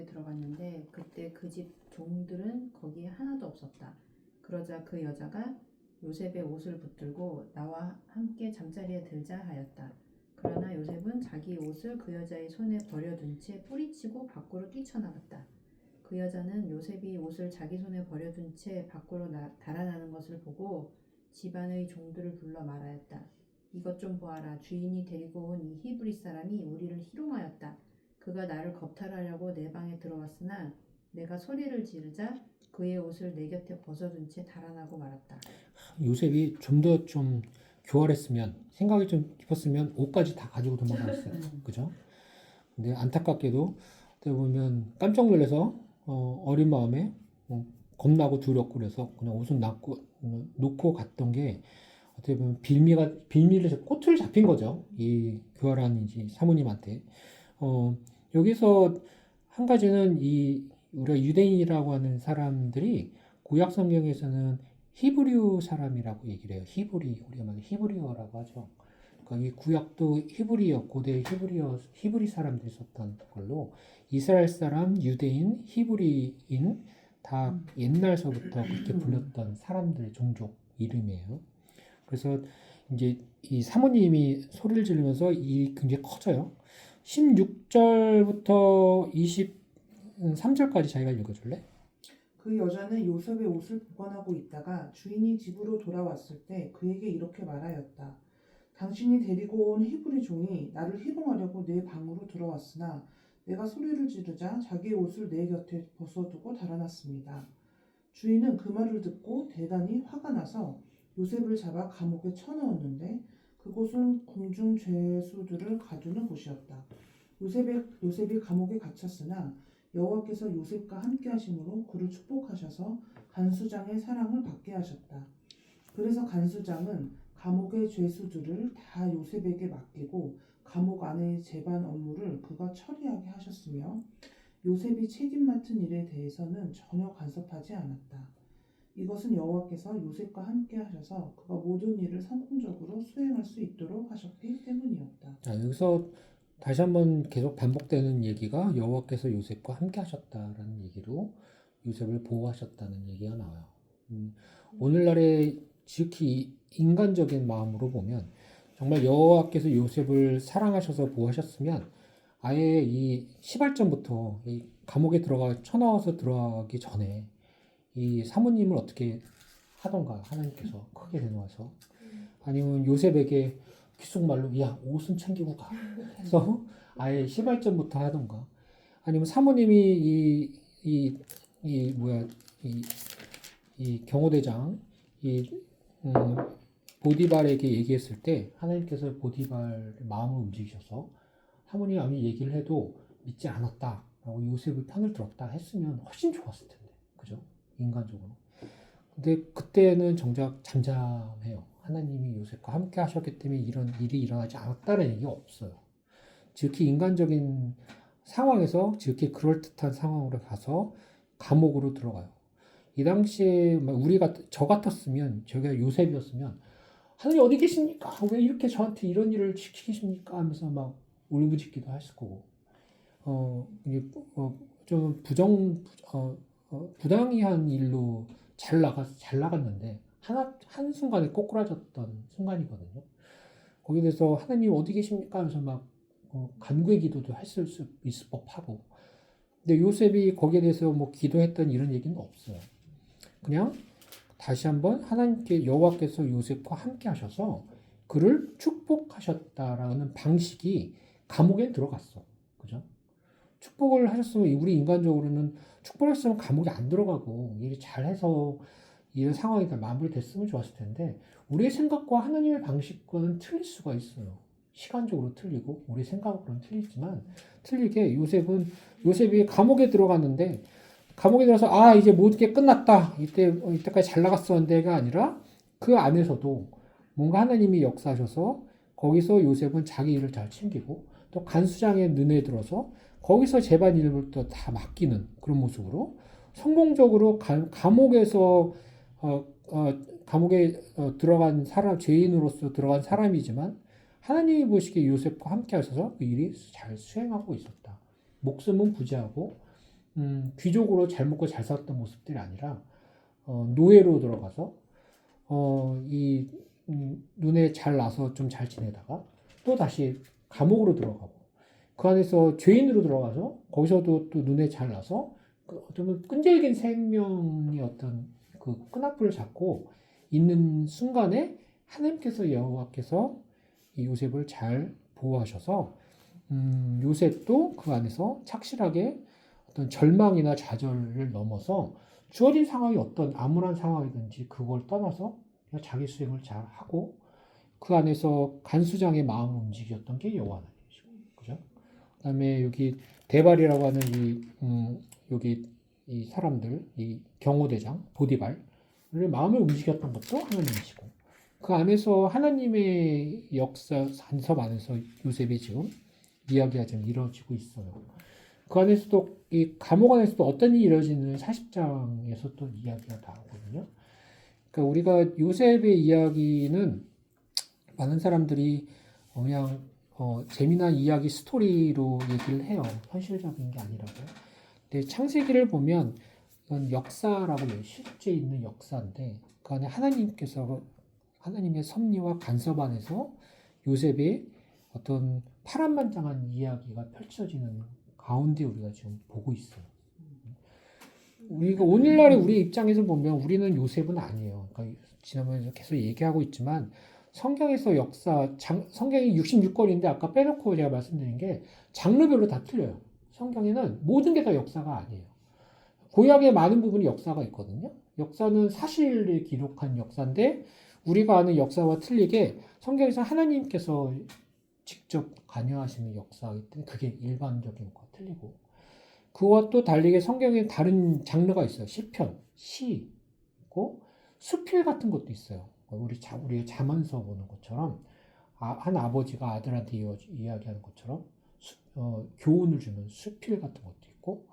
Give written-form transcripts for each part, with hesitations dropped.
들어갔는데 그때 그 집 종들은 거기에 하나도 없었다. 그러자 그 여자가 요셉의 옷을 붙들고 나와 함께 잠자리에 들자 하였다. 그러나 요셉은 자기 옷을 그 여자의 손에 버려둔 채 뿌리치고 밖으로 뛰쳐나갔다. 그 여자는 요셉이 옷을 자기 손에 버려둔 채 밖으로 달아나는 것을 보고 집안의 종들을 불러 말하였다. 이것 좀 보아라. 주인이 데리고 온 이 히브리 사람이 우리를 희롱하였다. 그가 나를 겁탈하려고 내 방에 들어왔으나 내가 소리를 지르자 그의 옷을 내 곁에 벗어둔 채 달아나고 말았다. 요셉이 좀 더 좀 교활했으면, 생각이 좀 깊었으면 옷까지 다 가지고 도망갔어요. 그죠? 근데 안타깝게도 어떻게 보면 깜짝 놀라서 어린 마음에 겁나고 두렵고 그래서 그냥 옷은 놓고 갔던 게 어떻게 보면 빌미를 꼬투를 잡힌 거죠. 이 교활한 이제 사모님한테. 여기서 한 가지는 우리가 유대인이라고 하는 사람들이 구약 성경에서는 히브리어 사람이라고 얘기를 해요. 우리가 말하는 히브리어라고 하죠. 그러니까 이 구약도 히브리어, 고대 히브리 사람들이 썼던 걸로 이스라엘 사람, 유대인, 히브리인 다 옛날서부터 그렇게 불렸던 사람들의 종족 이름이에요. 그래서 이제 이 사모님이 소리를 지르면서 굉장히 커져요. 16절부터 23절까지 자기가 읽어줄래? 그 여자는 요셉의 옷을 보관하고 있다가 주인이 집으로 돌아왔을 때 그에게 이렇게 말하였다. 당신이 데리고 온 히브리 종이 나를 희롱하려고 내 방으로 들어왔으나 내가 소리를 지르자 자기의 옷을 내 곁에 벗어두고 달아났습니다. 주인은 그 말을 듣고 대단히 화가 나서 요셉을 잡아 감옥에 쳐넣었는데 그곳은 궁중 죄수들을 가두는 곳이었다. 요셉이 감옥에 갇혔으나 여호와께서 요셉과 함께 하심으로 그를 축복하셔서 간수장의 사랑을 받게 하셨다. 그래서 간수장은 감옥의 죄수들을 다 요셉에게 맡기고 감옥 안의 재반 업무를 그가 처리하게 하셨으며 요셉이 책임 맡은 일에 대해서는 전혀 간섭하지 않았다. 이것은 여호와께서 요셉과 함께 하셔서 그가 모든 일을 성공적으로 수행할 수 있도록 하셨기 때문이었다. 자, 여기서 다시 한번 계속 반복되는 얘기가 여호와께서 요셉과 함께 하셨다라는 얘기로 요셉을 보호하셨다는 얘기가 나와요. 오늘날의 지극히 인간적인 마음으로 보면 정말 여호와께서 요셉을 사랑하셔서 보호하셨으면 아예 이 시발점부터 이 감옥에 쳐넣어서 들어가기 전에 이 사모님을 어떻게 하던가 하나님께서 크게 내놓아서 아니면 요셉에게 귓속말로 야 옷은 챙기고 가 해서 아예 시발점부터 하던가 아니면 사모님이 이 경호대장 보디발에게 얘기했을 때 하나님께서 보디발의 마음을 움직이셔서 사모님이 아무리 얘기를 해도 믿지 않았다라고 요셉의 편을 들었다 했으면 훨씬 좋았을 텐데 그죠? 인간적으로. 근데 그때는 정작 잠잠해요. 하나님이 요셉과 함께 하셨기 때문에 이런 일이 일어나지 않았다는 얘기가 없어요. 지극히 인간적인 상황에서 지극히 그럴듯한 상황으로 가서 감옥으로 들어가요. 이 당시에 저 같았으면 제가 요셉이었으면 하나님 어디 계십니까? 왜 이렇게 저한테 이런 일을 시키십니까? 하면서 막 울부짖기도 했을 거고 좀 부당이한 일로 잘 나갔는데 한순간에 꼬꾸라졌던 순간이거든요. 거기에 대해서 하나님 어디 계십니까? 하면서 막 간구의 기도도 했을 수 있을 법하고 근데 요셉이 거기에 대해서 뭐 기도했던 이런 얘기는 없어요. 그냥 다시 한번 하나님께 여호와께서 요셉과 함께 하셔서 그를 축복하셨다라는 방식이 감옥에 들어갔어. 그죠? 축복을 하셨으면 우리 인간적으로는 축복을 했으면 감옥에 안 들어가고 일이 잘해서 이런 상황이 다 마무리됐으면 좋았을 텐데 우리의 생각과 하나님의 방식과는 틀릴 수가 있어요. 시간적으로 틀리고 우리 생각으로는 틀리지만 틀리게 요셉이 감옥에 들어갔는데 감옥에 들어서 이제 모든 게 끝났다 이때까지 잘 나갔었는데가 아니라 그 안에서도 뭔가 하나님이 역사하셔서 거기서 요셉은 자기 일을 잘 챙기고 또 간수장의 눈에 들어서 거기서 재반 일을 또 다 맡기는 그런 모습으로 성공적으로 감옥에서 감옥에 들어간 사람 죄인으로서 들어간 사람이지만 하나님이 보시기에 요셉과 함께 하셔서 그 일이 잘 수행하고 있었다. 목숨은 부지하고 귀족으로 잘 먹고 잘 살았던 모습들이 아니라 노예로 들어가서 눈에 잘 나서 좀 잘 지내다가 또 다시 감옥으로 들어가고 그 안에서 죄인으로 들어가서 거기서도 또 눈에 잘 나서 어쩌면 끈질긴 생명의 어떤 그 끈앞을 잡고 있는 순간에 하나님께서 여호와께서 이 요셉을 잘 보호하셔서 요셉도 그 안에서 착실하게 어떤 절망이나 좌절을 넘어서 주어진 상황이 어떤 암울한 상황이든지 그걸 떠나서 그냥 자기 수행을 잘 하고 그 안에서 간수장의 마음을 움직였던 게 여호와 하나님이시고, 그죠? 그다음에 여기 데발이라고 하는 여기 이 사람들, 이 경호대장 보디발을 마음을 움직였던 것도 하나님이시고, 그 안에서 하나님의 역사 산섭 안에서 요셉이 지금 이야기가 좀 이루어지고 있어요. 그 안에서도 이 감옥 안에서도 어떤 일이 이루어지는 40장에서 또 이야기가 나오거든요. 그러니까 우리가 요셉의 이야기는 많은 사람들이 그냥 재미난 이야기 스토리로 얘기를 해요. 현실적인 게 아니라고요. 근데 창세기를 보면 이건 역사라고 해요. 실제 있는 역사인데 그 안에 하나님께서 하나님의 섭리와 간섭 안에서 요셉의 어떤 파란만장한 이야기가 펼쳐지는 가운데 우리가 지금 보고 있어요. 우리가 오늘날의 우리 입장에서 보면 우리는 요셉은 아니에요. 그러니까 지난번에 계속 얘기하고 있지만 성경에서 성경이 66권인데 아까 빼놓고 제가 말씀드린 게 장르별로 다 틀려요. 성경에는 모든 게 다 역사가 아니에요. 구약의 많은 부분이 역사가 있거든요. 역사는 사실을 기록한 역사인데 우리가 아는 역사와 틀리게 성경에서 하나님께서 직접 관여하시는 역사이기 때문에 그게 일반적인 것과 틀리고, 그와 또 달리게 성경에 다른 장르가 있어요. 시편, 시 있고 수필 같은 것도 있어요. 우리 자문서 보는 것처럼 한 아버지가 아들한테 이야기하는 것처럼 교훈을 주는 수필 같은 것도 있고,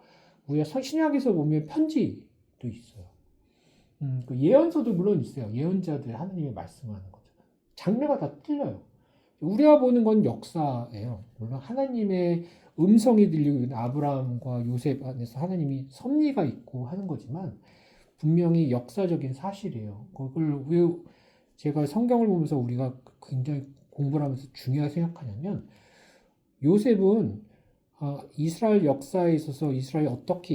우리가 신약에서 보면 편지도 있어요. 그 예언서도 물론 있어요. 예언자들 하나님의 말씀하는 거죠. 장르가 다 틀려요. 우리가 보는 건 역사예요. 물론 하나님의 음성이 들리고 있는 아브라함과 요셉 안에서 하나님이 섭리가 있고 하는 거지만 분명히 역사적인 사실이에요. 그걸 왜 제가 성경을 보면서 우리가 굉장히 공부를 하면서 중요하게 생각하냐면, 요셉은 이스라엘 역사에 있어서 이스라엘이 어떻게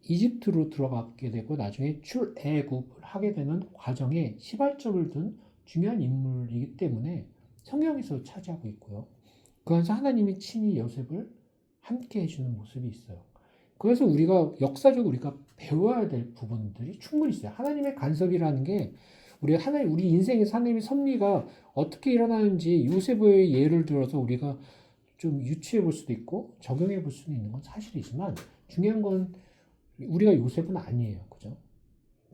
이집트로 들어가게 되고 나중에 출애굽을 하게 되는 과정에 시발점을 둔 중요한 인물이기 때문에 성경에서 차지하고 있고요. 그 안에서 하나님이 친히 요셉을 함께 해주는 모습이 있어요. 그래서 우리가 역사적으로 우리가 배워야 될 부분들이 충분히 있어요. 하나님의 간섭이라는 게 우리 인생에서 하나님의 섭리가 어떻게 일어나는지 요셉의 예를 들어서 우리가 좀 유추해 볼 수도 있고 적용해 볼 수도 있는 건 사실이지만 중요한 건 우리가 요셉은 아니에요. 그죠?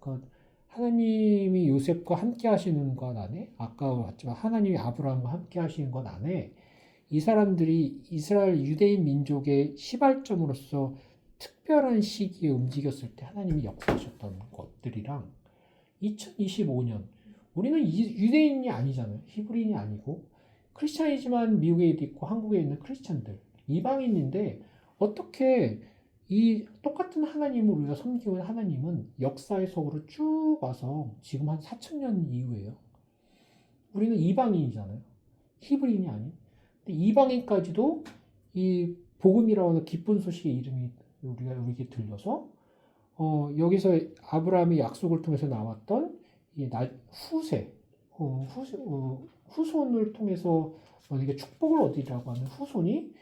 그러니까 하나님이 요셉과 함께 하시는 것 안에, 아까 봤지만 하나님이 아브라함과 함께 하시는 것 안에 이 사람들이 이스라엘 유대인 민족의 시발점으로서 특별한 시기에 움직였을 때 하나님이 역사하셨던 것들이랑 2025년 우리는 유대인이 아니잖아요. 히브리인이 아니고 크리스찬이지만 미국에 있고 한국에 있는 크리스찬들, 이방인인데 어떻게 이 똑같은 하나님을 우리가 섬기는 하나님은 역사의 속으로 쭉 와서 지금 한 4,000년 이후에요. 우리는 이방인이잖아요. 히브리인이 아닌. 근데 이방인까지도 이 복음이라고 하는 기쁜 소식의 이름이 우리에게 들려서 여기서 아브라함의 약속을 통해서 나왔던 이 후손을 통해서 이게 축복을 얻으라고 하는 후손이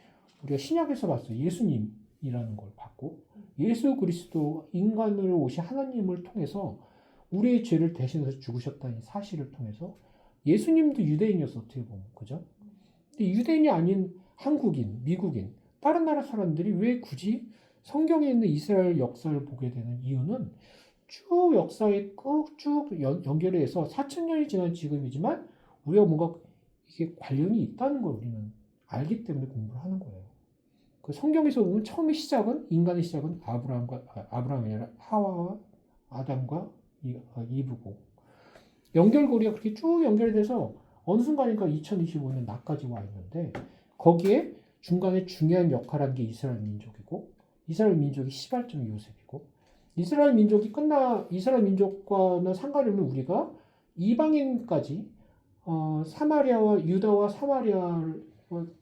우리가 신약에서 봤어요. 예수님이라는 걸 봤고, 예수 그리스도 인간으로 오신 하나님을 통해서 우리의 죄를 대신해서 죽으셨다는 사실을 통해서 예수님도 유대인이었어, 어떻게 보면. 그죠? 근데 유대인이 아닌 한국인, 미국인, 다른 나라 사람들이 왜 굳이 성경에 있는 이스라엘 역사를 보게 되는 이유는 쭉 역사에 쭉 연결해서 4,000년이 지난 지금이지만 우리가 뭔가 이게 관련이 있다는 걸 우리는 알기 때문에 공부를 하는 거예요. 그 성경에서 보면 처음에 인간의 시작은 아브라함이 아니라 하와와 아담과 이브고, 연결고리가 그렇게 쭉 연결돼서 어느 순간인가 2025년 나까지 와 있는데, 거기에 중간에 중요한 역할을 한 게 이스라엘 민족이고, 이스라엘 민족이 시발점이 요셉이고 이스라엘 민족과는 상관이 없는 우리가 이방인까지 사마리아와 유다와 사마리아를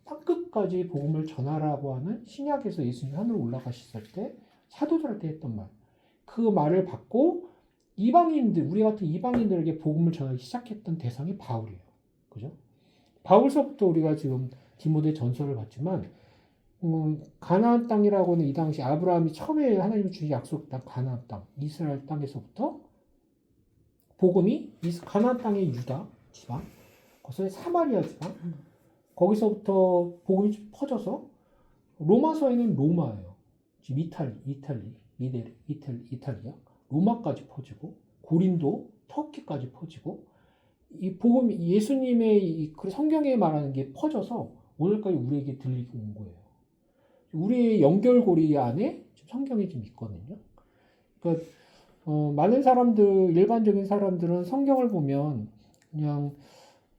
땅끝까지 복음을 전하라고 하는 신약에서 예수님이 하늘로 올라가셨을 때 사도들한테 했던 말. 그 말을 받고 이방인들, 우리 같은 이방인들에게 복음을 전하기 시작했던 대상이 바울이에요. 그죠? 바울서부터 우리가 지금 디모데 전서를 봤지만 가나안 땅이라고 하는 이 당시 아브라함이 처음에 하나님이 주신 약속 땅 가나안 땅, 이스라엘 땅에서부터 복음이 가나안 땅의 유다 지방, 거기서 사마리아 지방, 거기서부터 복음이 퍼져서 로마서에는 로마예요. 지금 이탈리아, 로마까지 퍼지고 고린도, 터키까지 퍼지고 이 복음 예수님의 그 성경에 말하는 게 퍼져서 오늘까지 우리에게 들리고 온 거예요. 우리의 연결고리 안에 성경이 좀 있거든요. 그러니까 많은 사람들, 일반적인 사람들은 성경을 보면 그냥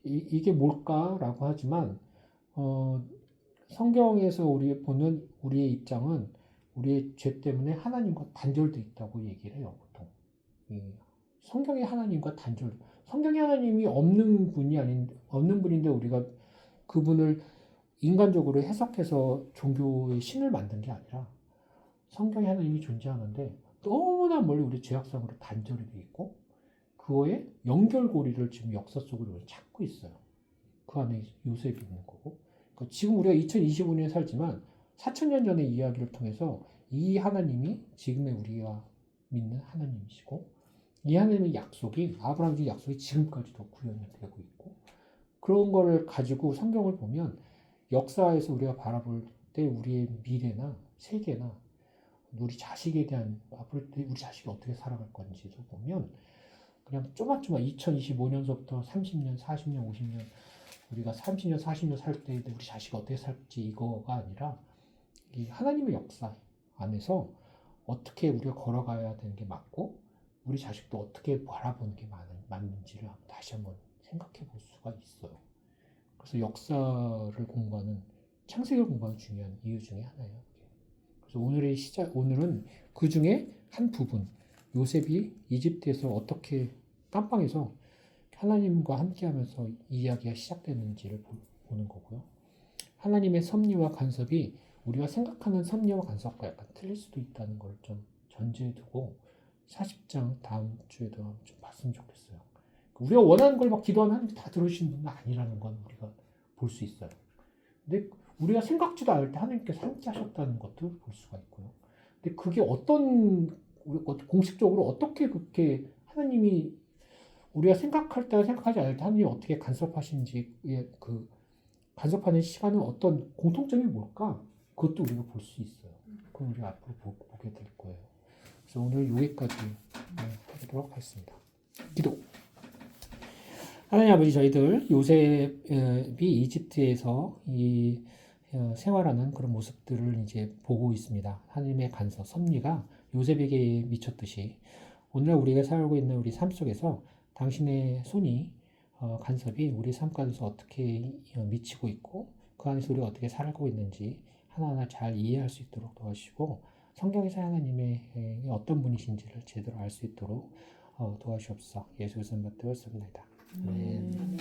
이게 뭘까라고 하지만 성경에서 우리 보는 우리의 입장은 우리의 죄 때문에 하나님과 단절돼 있다고 얘기를 해요, 보통. 성경의 하나님과 단절. 성경의 하나님이 없는 분인데 우리가 그분을 인간적으로 해석해서 종교의 신을 만든 게 아니라 성경의 하나님이 존재하는데 너무나 멀리 우리 죄악성으로 단절이 돼 있고 그거에 연결고리를 지금 역사 속으로 찾고 있어요. 그 안에 요셉이 있는 거고. 그러니까 지금 우리가 2025년에 살지만 4,000년 전의 이야기를 통해서 이 하나님이 지금의 우리가 믿는 하나님이시고 이 하나님의 약속이 아브라함의 약속이 지금까지도 구현이 되고 있고 그런 거를 가지고 성경을 보면 역사에서 우리가 바라볼 때 우리의 미래나 세계나 우리 자식에 대한 앞으로 우리 자식이 어떻게 살아갈 건지도 보면 그냥 쪼마쪼마 2025년서부터 30년, 40년, 50년 우리가 30년, 40년 살 때 우리 자식이 어떻게 살지 이거가 아니라 이 하나님의 역사 안에서 어떻게 우리가 걸어가야 되는 게 맞고 우리 자식도 어떻게 바라보는 게 맞는지를 다시 한번 생각해 볼 수가 있어요. 그래서 역사를 공부하는 창세기를 공부하는 중요한 이유 중에 하나예요. 그래서 오늘은 그 중에 한 부분 요셉이 이집트에서 어떻게 깜빵에서 하나님과 함께하면서 이야기가 시작되는지를 보는 거고요. 하나님의 섭리와 간섭이 우리가 생각하는 섭리와 간섭과 약간 틀릴 수도 있다는 걸 좀 전제해 두고 40장 다음 주에도 좀 봤으면 좋겠어요. 우리가 원하는 걸 막 기도하면 하나님 다 들으시는 분은 아니라는 건 우리가 볼 수 있어요. 근데 우리가 생각지도 않을 때 하나님께서 함께 하셨다는 것도 볼 수가 있고요. 근데 그게 공식적으로 어떻게 그렇게 하나님이 우리가 생각할 때와 생각하지 않을 때 하나님이 어떻게 간섭하시는지 그 간섭하는 시간은 어떤 공통점이 뭘까? 그것도 우리가 볼 수 있어요. 그건 우리가 앞으로 보게 될 거예요. 그래서 오늘 여기까지 하도록 하겠습니다. 기도. 하나님 아버지 저희들 요셉이 이집트에서 생활하는 그런 모습들을 이제 보고 있습니다. 하나님의 간섭, 섭리가 요셉에게 미쳤듯이 오늘날 우리가 살고 있는 우리 삶 속에서 당신의 손이 간섭이 우리 삶 가운데서 어떻게 미치고 있고 그 안에서 우리가 어떻게 살고 있는지 하나하나 잘 이해할 수 있도록 도와주시고 성경에서 하나님의 어떤 분이신지를 제대로 알 수 있도록 도와주옵소서. 예수 그리스도 이름으로 기도했습니다. 아멘.